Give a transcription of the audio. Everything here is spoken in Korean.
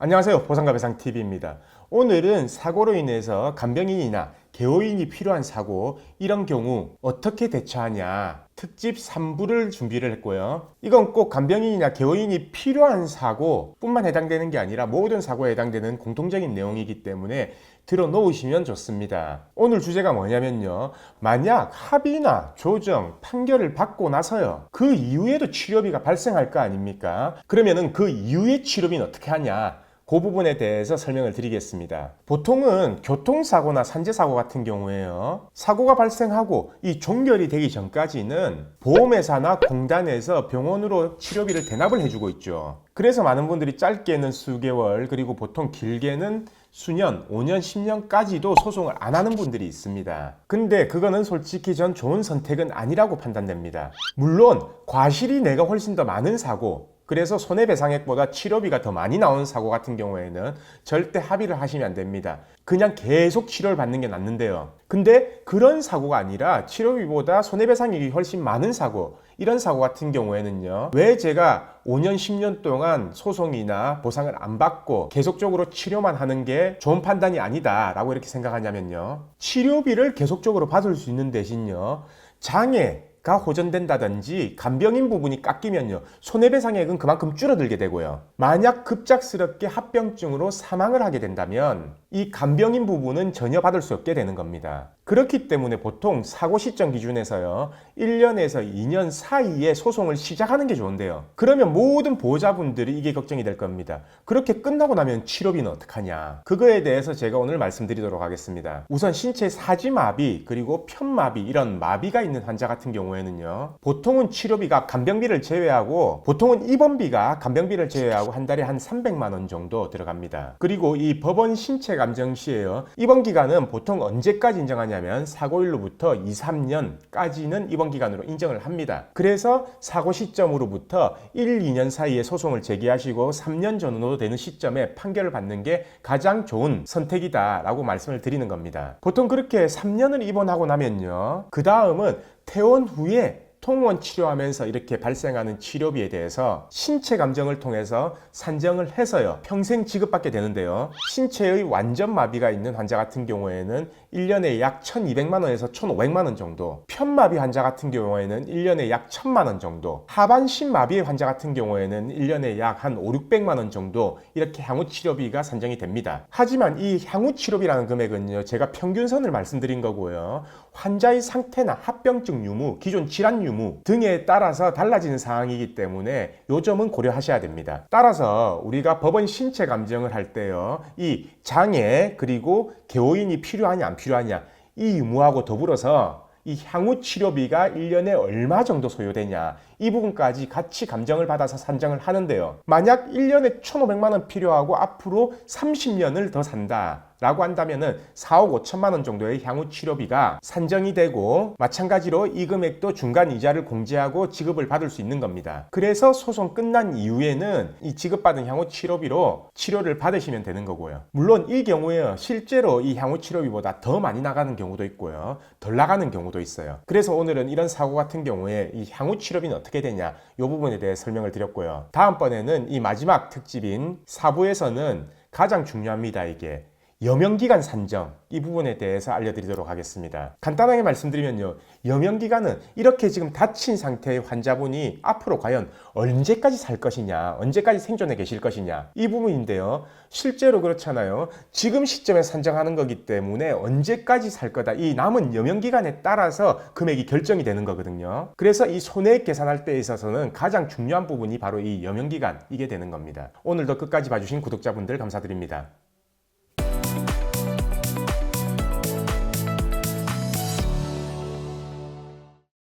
안녕하세요. 보상가배상TV입니다. 오늘은 사고로 인해서 간병인이나 개호인이 필요한 사고, 이런 경우 어떻게 대처하냐 특집 3부를 준비를 했고요. 이건 꼭 간병인이나 개호인이 필요한 사고 뿐만 해당되는 게 아니라 모든 사고에 해당되는 공통적인 내용이기 때문에 들어 놓으시면 좋습니다. 오늘 주제가 뭐냐면요, 만약 합의나 조정, 판결을 받고 나서요, 그 이후에도 치료비가 발생할 거 아닙니까? 그러면은 그 이후에 치료비는 어떻게 하냐, 그 부분에 대해서 설명을 드리겠습니다. 보통은 교통사고나 산재사고 같은 경우에요, 사고가 발생하고 이 종결이 되기 전까지는 보험회사나 공단에서 병원으로 치료비를 대납을 해주고 있죠. 그래서 많은 분들이 짧게는 수개월, 그리고 보통 길게는 수년, 5년, 10년까지도 소송을 안 하는 분들이 있습니다. 근데 그거는 솔직히 전 좋은 선택은 아니라고 판단됩니다. 물론 과실이 내가 훨씬 더 많은 사고, 그래서 손해배상액보다 치료비가 더 많이 나오는 사고 같은 경우에는 절대 합의를 하시면 안 됩니다. 그냥 계속 치료를 받는 게 낫는데요. 근데 그런 사고가 아니라 치료비보다 손해배상액이 훨씬 많은 사고, 이런 사고 같은 경우에는요, 왜 제가 5년, 10년 동안 소송이나 보상을 안 받고 계속적으로 치료만 하는 게 좋은 판단이 아니다 라고 이렇게 생각하냐면요, 치료비를 계속적으로 받을 수 있는 대신요, 장애가 호전된다든지 간병인 부분이 깎이면요, 손해배상액은 그만큼 줄어들게 되고요. 만약 급작스럽게 합병증으로 사망을 하게 된다면 이 간병인 부분은 전혀 받을 수 없게 되는 겁니다. 그렇기 때문에 보통 사고 시점 기준에서요, 1년에서 2년 사이에 소송을 시작하는 게 좋은데요. 그러면 모든 보호자분들이 이게 걱정이 될 겁니다. 그렇게 끝나고 나면 치료비는 어떡하냐? 그거에 대해서 제가 오늘 말씀드리도록 하겠습니다. 우선 신체 사지마비 그리고 편마비, 이런 마비가 있는 환자 같은 경우에는요, 보통은 치료비가 간병비를 제외하고, 보통은 입원비가 간병비를 제외하고 한 달에 한 300만 원 정도 들어갑니다. 그리고 이 법원 신체 감정 시에요, 입원 기간은 보통 언제까지 인정하냐면 사고일로부터 2, 3년까지는 입원 기간으로 인정을 합니다. 그래서 사고 시점으로부터 1, 2년 사이에 소송을 제기하시고 3년 전후로 되는 시점에 판결을 받는 게 가장 좋은 선택이다 라고 말씀을 드리는 겁니다. 보통 그렇게 3년을 입원하고 나면요, 그 다음은 퇴원 후에 통원 치료하면서 이렇게 발생하는 치료비에 대해서 신체 감정을 통해서 산정을 해서요, 평생 지급받게 되는데요, 신체의 완전 마비가 있는 환자 같은 경우에는 1년에 약 1200만 원에서 1500만 원 정도, 편마비 환자 같은 경우에는 1년에 약 1000만 원 정도, 하반신 마비의 환자 같은 경우에는 1년에 약 한 5, 600만 원 정도, 이렇게 향후 치료비가 산정이 됩니다. 하지만 이 향후 치료비라는 금액은요, 제가 평균선을 말씀드린 거고요, 환자의 상태나 합병증 유무, 기존 질환 유무 등에 따라서 달라지는 상황이기 때문에 요 점은 고려하셔야 됩니다. 따라서 우리가 법원 신체 감정을 할 때요, 이 장애 그리고 개호인이 필요하냐 안 필요하냐, 이 유무하고 더불어서 이 향후 치료비가 1년에 얼마 정도 소요되냐, 이 부분까지 같이 감정을 받아서 산정을 하는데요, 만약 1년에 1500만 원 필요하고 앞으로 30년을 더 산다 라고 한다면은 4억 5천만 원 정도의 향후 치료비가 산정이 되고, 마찬가지로 이 금액도 중간 이자를 공제하고 지급을 받을 수 있는 겁니다. 그래서 소송 끝난 이후에는 이 지급받은 향후 치료비로 치료를 받으시면 되는 거고요. 물론 이 경우에 실제로 이 향후 치료비보다 더 많이 나가는 경우도 있고요, 덜 나가는 경우도 있어요. 그래서 오늘은 이런 사고 같은 경우에 이 향후 치료비는 어떻게 되냐, 이 부분에 대해 설명을 드렸고요. 다음번에는 이 마지막 특집인 4부에서는 가장 중요합니다. 이게 여명기간 산정, 이 부분에 대해서 알려드리도록 하겠습니다. 간단하게 말씀드리면요, 여명기간은 이렇게 지금 다친 상태의 환자분이 앞으로 과연 언제까지 살 것이냐, 언제까지 생존해 계실 것이냐, 이 부분인데요, 실제로 그렇잖아요. 지금 시점에 산정하는 거기 때문에 언제까지 살 거다, 이 남은 여명기간에 따라서 금액이 결정이 되는 거거든요. 그래서 이 손해액 계산할 때 있어서는 가장 중요한 부분이 바로 이 여명기간, 이게 되는 겁니다. 오늘도 끝까지 봐주신 구독자분들 감사드립니다.